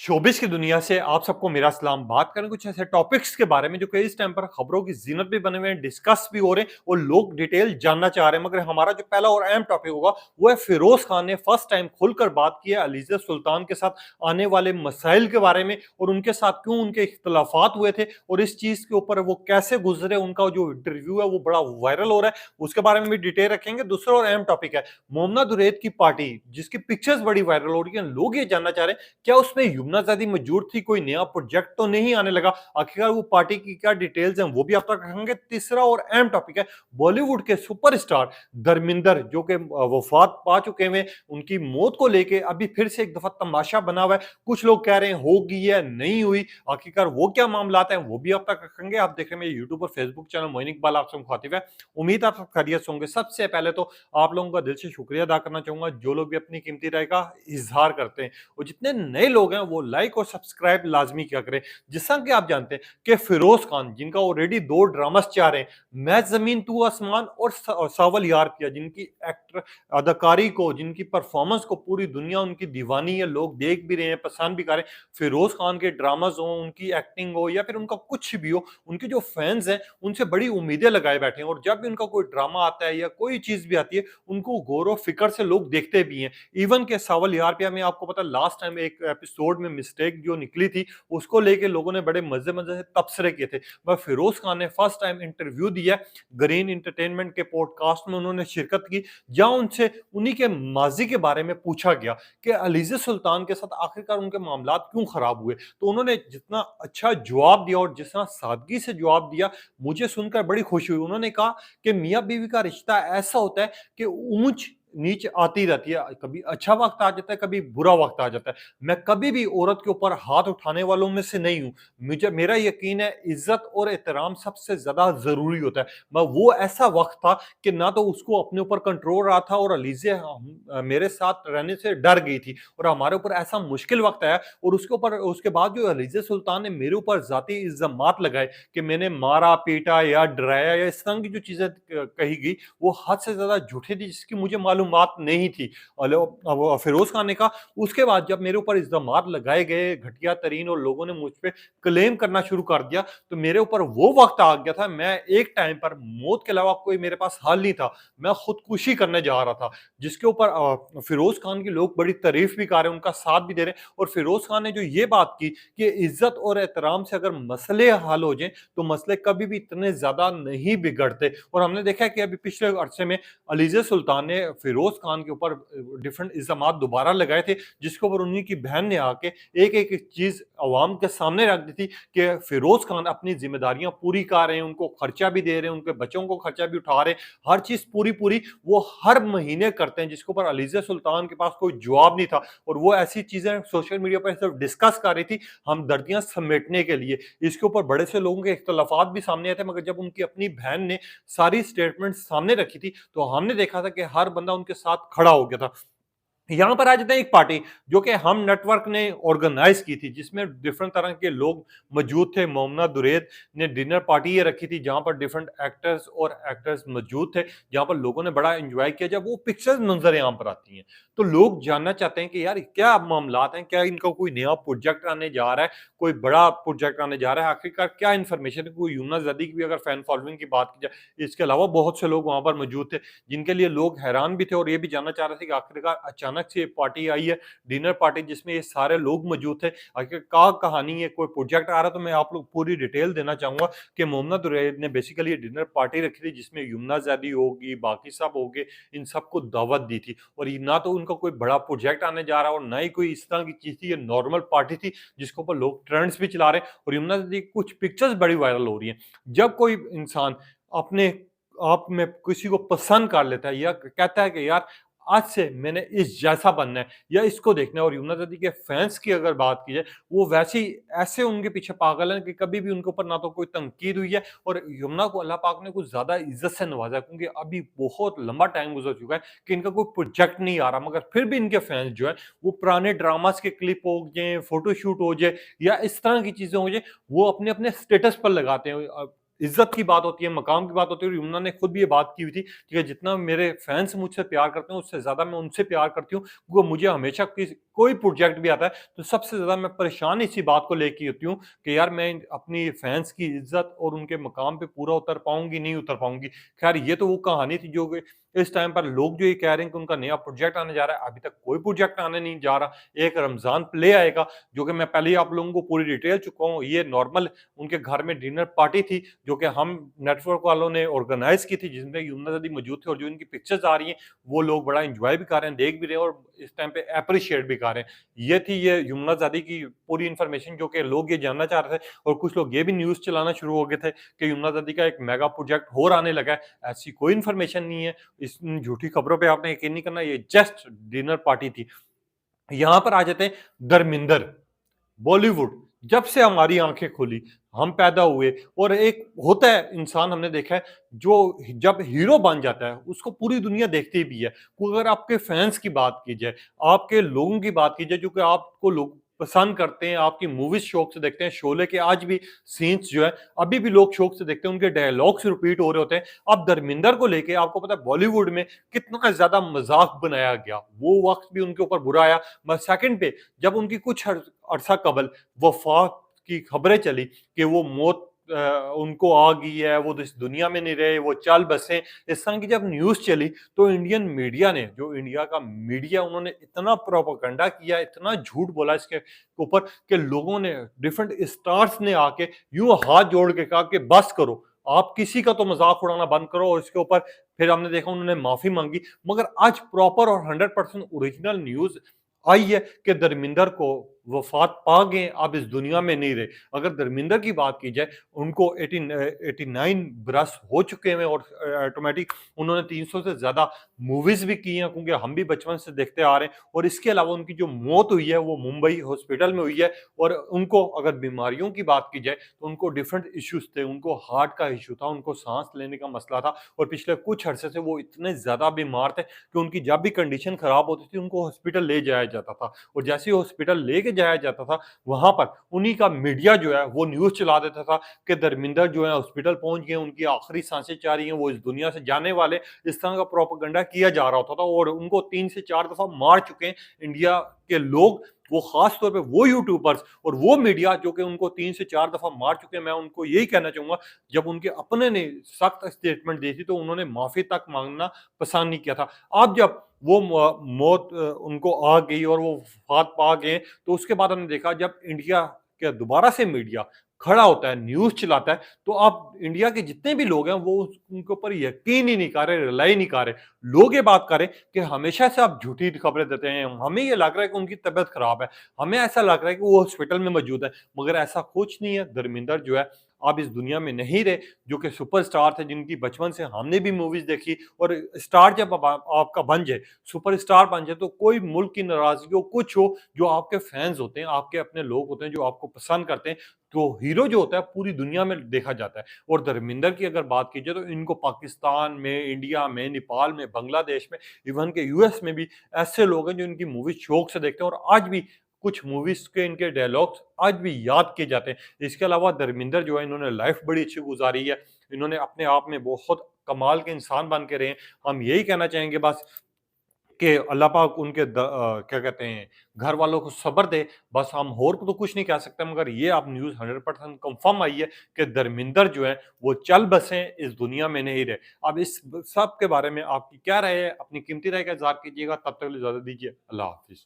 Showbiz की दुनिया से आप सबको मेरा सलाम। बात करें कुछ ऐसे टॉपिक्स के बारे में जो कि इस टाइम पर खबरों की ज़ीनत भी बने हुए हैं, डिस्कस भी हो रहे हैं और लोग डिटेल जानना चाह रहे हैं। मगर हमारा जो पहला और अहम टॉपिक होगा वो है फिरोज़ खान ने फर्स्ट टाइम खुलकर बात की है अलीज़ा सुल्तान के साथ आने वाले मसाइल के बारे में और उनके साथ क्यों उनके इख्तिलाफ़ात हुए थे और इस चीज़ के ऊपर वो कैसे गुज़रे, उनका जो इंटरव्यू है वो बड़ा वायरल हो रहा है, उसके बारे में भी डिटेल रखेंगे। दूसरा और अहम टॉपिक है मोमना दुरैत की पार्टी जिसकी पिक्चर्स बड़ी वायरल हो रही है। लोग ये जानना चाह रहे हैं क्या उसमें युमना ज़ैदी मौजूद थी, कोई नया प्रोजेक्ट तो नहीं आने लगा, आखिरकार वो पार्टी की क्या डिटेल्स हैं वो भी आप तक रखेंगे। तीसरा और अहम टॉपिक है बॉलीवुड के सुपरस्टार धर्मिंदर जो कि वफात पा चुके हैं, उनकी मौत को लेके अभी फिर से एक दफा तमाशा बना हुआ है। कुछ लोग कह रहे हैं होगी या नहीं हुई, आखिरकार वो क्या मामला है वो भी आप तक रखेंगे। आप देख रहे हैं मेरे यूट्यूब और फेसबुक चैनल मोइन इकबाल, आपसे मुखातिब है। उम्मीद आप सब खैरियत से होंगे। सबसे पहले तो आप लोगों का दिल से शुक्रिया अदा करना चाहूंगा जो लोग भी अपनी कीमती राय का इजहार करते हैं और जितने नए लोग हैं वो लाइक और सब्सक्राइब लाजमी किया करें। जिस तरह कि आप जानते हैं कि फिरोज खान जिनका ऑलरेडी 2 ड्रामास जा रहे हैं, मैं जमीन तू आसमान और सावल यार किया, जिनकी एक्टर अदाकारी को, जिनकी परफॉर्मेंस को पूरी दुनिया उनकी दीवानी है, लोग देख भी रहे हैं, पसंद भी कर रहे हैं। फिरोज खान के ड्रामाज हो, उनकी एक्टिंग हो या फिर उनका कुछ भी हो, उनके जो फैंस हैं उनसे बड़ी उम्मीदें लगाए बैठे हैं और जब भी उनका कोई ड्रामा आता है या कोई चीज भी आती है उनको गौर फिक्र से लोग देखते भी हैं। इवन के सावल यार पे में आपको पता लास्ट टाइम एक एपिसोड में मिस्टेक जो निकली थी उसको लेके लोगों ने बड़े मजे मजे से तबसरे किए थे। वह फिरोज खान ने फर्स्ट टाइम इंटरव्यू दिया ग्रीन इंटरटेनमेंट के पॉडकास्ट में, उन्होंने शिरकत की जहां उनसे उन्हीं के माजी के बारे में पूछा गया कि अलीज़ा सुल्तान के साथ आखिरकार उनके मामला क्यों खराब हुए। तो उन्होंने जितना अच्छा जवाब दिया और जितना सादगी से जवाब दिया मुझे सुनकर बड़ी खुशी हुई। उन्होंने कहा कि मियाँ बीवी का रिश्ता ऐसा होता है कि ऊंच नीच आती रहती है, कभी अच्छा वक्त आ जाता है, कभी बुरा वक्त आ जाता है। मैं कभी भी औरत के ऊपर हाथ उठाने वालों में से नहीं हूं। मुझे मेरा यकीन है इज्जत और एहतराम सबसे ज्यादा जरूरी होता है। मैं वो ऐसा वक्त था कि ना तो उसको अपने ऊपर कंट्रोल रहा था और अलीज़ा मेरे साथ रहने से डर गई थी और हमारे ऊपर ऐसा मुश्किल वक्त आया और उसके ऊपर उसके बाद जो अलीज़ा सुल्तान ने मेरे ऊपर जाती इल्जामात लगाए कि मैंने मारा पीटा या डराया या इस तरह की जो चीजें कही गई वो हद से ज्यादा झूठी थी जिसकी मुझे मालूमात नहीं थी। अब फिरोज खान ने कहा उसके बाद जब मेरे ऊपर इल्जामात लगाए गए घटिया तरीन और लोगों ने मुझ पर क्लेम करना शुरू कर दिया तो मेरे ऊपर वो वक्त आ गया था, मैं एक टाइम पर मौत के अलावा कोई मेरे पास हल नहीं था, मैं खुदकुशी करने जा रहा था। जिसके ऊपर फिरोज खान की लोग बड़ी तारीफ भी कर रहे हैं, उनका साथ भी दे रहे हैं और फिरोज खान ने जो ये बात की कि इज्जत और एहतराम से अगर मसले हल हो जाए तो मसले कभी भी इतने ज्यादा नहीं बिगड़ते। और हमने देखा है कि अभी पिछले अरसे में अलीज़ा सुल्तान ने फिरोज खान के ऊपर डिफरेंट इल्जामात दोबारा लगाए थे जिसके ऊपर उन्हीं की बहन ने आके एक एक चीज अवाम के सामने रख दी थी कि फिरोज खान अपनी जिम्मेदारियां पूरी कर रहे हैं, उनको खर्चा भी दे रहे हैं, उनके बच्चों को खर्चा भी उठा रहे हैं, हर चीज पूरी पूरी वो हर महीने करते हैं, जिसके ऊपर अलीज़ा सुल्तान के पास कोई जवाब नहीं था। और वो ऐसी चीजें सोशल मीडिया पर सिर्फ डिस्कस कर रही थी हमदर्दियां समेटने के लिए। इसके ऊपर बड़े से लोगों के इख्तलाफात भी सामने आए थे मगर जब उनकी अपनी बहन ने सारी स्टेटमेंट सामने रखी थी तो हमने देखा था कि हर बंदा उनके साथ खड़ा हो गया था। यहां पर आ जाते हैं एक पार्टी जो कि हम नेटवर्क ने ऑर्गेनाइज की थी जिसमें डिफरेंट तरह के लोग मौजूद थे। मोमना दुरैत ने डिनर पार्टी ये रखी थी जहां पर डिफरेंट एक्टर्स और एक्ट्रेस मौजूद थे, जहां पर लोगों ने बड़ा एंजॉय किया। जब वो पिक्चर्स मंजर यहाँ पर आती हैं तो लोग जानना चाहते हैं कि यार क्या मामला हैं, क्या इनका कोई नया प्रोजेक्ट आने जा रहा है, कोई बड़ा प्रोजेक्ट आने जा रहा है, आखिरकार क्या इन्फॉर्मेशन है। कोई युमना जदी की भी अगर फैन फॉलोइंग की बात की जाए, इसके अलावा बहुत से लोग वहां पर मौजूद थे जिनके लिए लोग हैरान भी थे और ये भी जानना चाह रहे थे कि आखिरकार अचानक से पार्टी आई है, डिनर पार्टी जिसमें ये सारे लोग मौजूद थे, आखिर क्या कहानी है, कोई प्रोजेक्ट आ रहा है। तो मैं आप लोग पूरी डिटेल देना चाहूंगा कि मोमना दुरैत ने बेसिकली डिनर पार्टी रखी थी जिसमें युमना जैदी होगी, बाकी सब होंगे, इन सबको दावत दी थी और ना तो उनका कोई बड़ा प्रोजेक्ट आने जा रहा और ना ही कोई इस तरह की चीज थी, ये नॉर्मल पार्टी थी जिसके ऊपर लोग ट्रेंड्स भी चला रहे हैं। और यमुना जैदी की कुछ पिक्चर्स बड़ी वायरल हो रही हैं। जब कोई इंसान अपने आप में किसी को पसंद कर लेता है या कहता है कि यार आज से मैंने इस जैसा बनना है या इसको देखना है, और यमुना दत्ती के फैंस की अगर बात की जाए वो वैसे ही ऐसे उनके पीछे पागल हैं कि कभी भी उनके ऊपर ना तो कोई तनकीद हुई है और यमुना को अल्लाह पाक ने कुछ ज्यादा इज्जत से नवाजा है क्योंकि अभी बहुत लंबा टाइम गुजर चुका है कि इनका कोई प्रोजेक्ट नहीं आ रहा, मगर फिर भी इनके फैंस जो है वो पुराने ड्रामास के क्लिप हो जाए, फोटोशूट हो जाए या इस तरह की चीजें हो जाए, वो अपने अपने स्टेटस पर लगाते हैं। इज्जत की बात होती है, मकाम की बात होती है, और यमुना ने खुद भी ये बात की हुई थी, ठीक है, जितना मेरे फैंस मुझसे प्यार करते हैं उससे ज्यादा मैं उनसे प्यार करती हूँ। वो मुझे हमेशा कोई प्रोजेक्ट भी आता है तो सबसे ज्यादा मैं परेशान इसी बात को लेके होती हूँ कि यार मैं अपनी फैंस की इज्जत और उनके मकाम पे पूरा उतर पाऊंगी, नहीं उतर पाऊंगी। खैर ये तो वो कहानी थी जो कि इस टाइम पर लोग जो ये कह रहे हैं कि उनका नया प्रोजेक्ट आने जा रहा है, अभी तक कोई प्रोजेक्ट आने नहीं जा रहा। एक रमजान प्ले आएगा जो कि मैं पहले ही आप लोगों को पूरी डिटेल चुका हूँ। ये नॉर्मल उनके घर में डिनर पार्टी थी जो कि हम नेटवर्क वालों ने ऑर्गेनाइज की थी, जिसमें यमुना दीदी मौजूद थे, और जो इनकी पिक्चर्स आ रही हैं वो लोग बड़ा एंजॉय भी कर रहे हैं, देख भी रहे हैं, और इस टाइम पे अप्रिशिएट भी कर रहे हैं। ये थी ये यमुना दादी की पूरी इन्फॉर्मेशन जो कि लोग ये जानना चाह रहे थे, और कुछ लोग ये भी न्यूज चलाना शुरू हो गए थे कि यमुना दादी का एक मेगा प्रोजेक्ट और आने लगा है। ऐसी कोई इन्फॉर्मेशन नहीं है, इस झूठी खबरों पे आपने यकीन नहीं करना, ये जस्ट डिनर पार्टी थी। यहां पर आ जाते हैं धर्मिंदर। बॉलीवुड जब से हमारी आंखें खुली, हम पैदा हुए, और एक होता है इंसान, हमने देखा है जो जब हीरो बन जाता है उसको पूरी दुनिया देखती भी है। अगर आपके फैंस की बात की जाए, आपके लोगों की बात की जाए जो कि आपको लोग पसंद करते हैं, आपकी मूवीज शौक से देखते हैं, शोले के आज भी सीन्स जो है अभी भी लोग शौक से देखते हैं, उनके डायलॉग्स रिपीट हो रहे होते हैं। अब धर्मिंदर को लेके आपको पता है बॉलीवुड में कितना ज्यादा मजाक बनाया गया, वो वक्त भी उनके ऊपर बुरा आया। सेकंड पे जब उनकी कुछ अरसा कबल वफात की खबरें चली कि वो मौत उनको आ गई है, वो इस दुनिया में नहीं रहे, वो चल बसे, इस तरह की जब न्यूज चली तो इंडियन मीडिया ने, जो इंडिया का मीडिया, उन्होंने इतना प्रोपेगेंडा किया, इतना झूठ बोला इसके ऊपर कि लोगों ने, डिफरेंट स्टार्स ने आके यूं हाथ जोड़ के कहा कि बस करो, आप किसी का तो मजाक उड़ाना बंद करो। और इसके ऊपर फिर हमने देखा उन्होंने माफी मांगी, मगर आज प्रॉपर और 100% ओरिजिनल न्यूज आई है कि धर्मिंदर को वफात पा गए, अब इस दुनिया में नहीं रहे। अगर धर्मिंदर की बात की जाए, उनको 89 बरस हो चुके हैं, और ऑटोमेटिक उन्होंने 300 से ज्यादा मूवीज भी की हैं, क्योंकि हम भी बचपन से देखते आ रहे हैं। और इसके अलावा उनकी जो मौत हुई है वो मुंबई हॉस्पिटल में हुई है। और उनको अगर बीमारियों की बात की जाए तो उनको डिफरेंट इश्यूज थे, उनको हार्ट का इशू था, उनको सांस लेने का मसला था, और पिछले कुछ अरसे से वो इतने ज्यादा बीमार थे कि उनकी जब भी कंडीशन खराब होती थी उनको हॉस्पिटल ले जाया जाता था। और जैसे ही हॉस्पिटल लेके जाया जाता था, वहां पर उन्हीं का मीडिया जो है वो न्यूज चला देता था कि धर्मिंदर जो है हॉस्पिटल पहुंच गए, उनकी आखिरी सांसें जा रही हैं, वो इस दुनिया से जाने वाले। इस तरह का प्रोपेगेंडा किया जा रहा होता था, और उनको 3 से 4 दफा मार चुके हैं इंडिया के लोग, वो खास तौर पे वो यूट्यूबर्स और वो मीडिया जो कि उनको 3 से 4 दफा मार चुके हैं। मैं उनको यही कहना चाहूंगा, जब उनके अपने ने सख्त स्टेटमेंट दी थी तो उन्होंने माफी तक मांगना पसंद नहीं किया था। अब जब वो मौत उनको आ गई और वो वफात पा गए, तो उसके बाद हमने देखा जब इंडिया के दोबारा से मीडिया खड़ा होता है, न्यूज चलाता है, तो आप इंडिया के जितने भी लोग हैं वो उनके ऊपर यकीन ही नहीं कर रहे, रिलाई नहीं कर रहे। लोग ये बात करें कि हमेशा से आप झूठी खबरें देते हैं, हमें ये लग रहा है कि उनकी तबीयत खराब है, हमें ऐसा लग रहा है कि वो हॉस्पिटल में मौजूद है, मगर ऐसा कुछ नहीं है। धर्मिंदर जो है अब इस दुनिया में नहीं रहे, जो कि सुपरस्टार थे, जिनकी बचपन से हमने भी मूवीज देखी। और स्टार जब आपका बन जाए, सुपरस्टार बन जाए, तो कोई मुल्क की नाराजगी हो, कुछ हो, जो आपके फैंस होते हैं, आपके अपने लोग होते हैं जो आपको पसंद करते हैं, तो हीरो जो होता है पूरी दुनिया में देखा जाता है। और धर्मिंदर की अगर बात की जाए तो इनको पाकिस्तान में, इंडिया में, नेपाल में, बांग्लादेश में, इवन के यूएस में भी ऐसे लोग हैं जो इनकी मूवी शौक से देखते हैं, और आज भी कुछ मूवीज के इनके डायलॉग्स आज भी याद किए जाते हैं। इसके अलावा धर्मिंदर जो है, इन्होंने लाइफ बड़ी अच्छी गुजारी है, इन्होंने अपने आप में बहुत कमाल के इंसान बन के रहे हैं। हम यही कहना चाहेंगे बस कि अल्लाह पाक उनके क्या कहते हैं, घर वालों को सब्र दे। बस हम और तो कुछ नहीं कह सकते, मगर ये आप न्यूज़ 100% कंफर्म आई है कि धर्मिंदर जो है वो चल बसे, इस दुनिया में नहीं रहे। अब इस सब के बारे में आपकी क्या राय है? अपनी कीमती राय का इज़हार कीजिएगा। तब तक के लिए इजाज़त दीजिए। अल्लाह हाफ़िज़।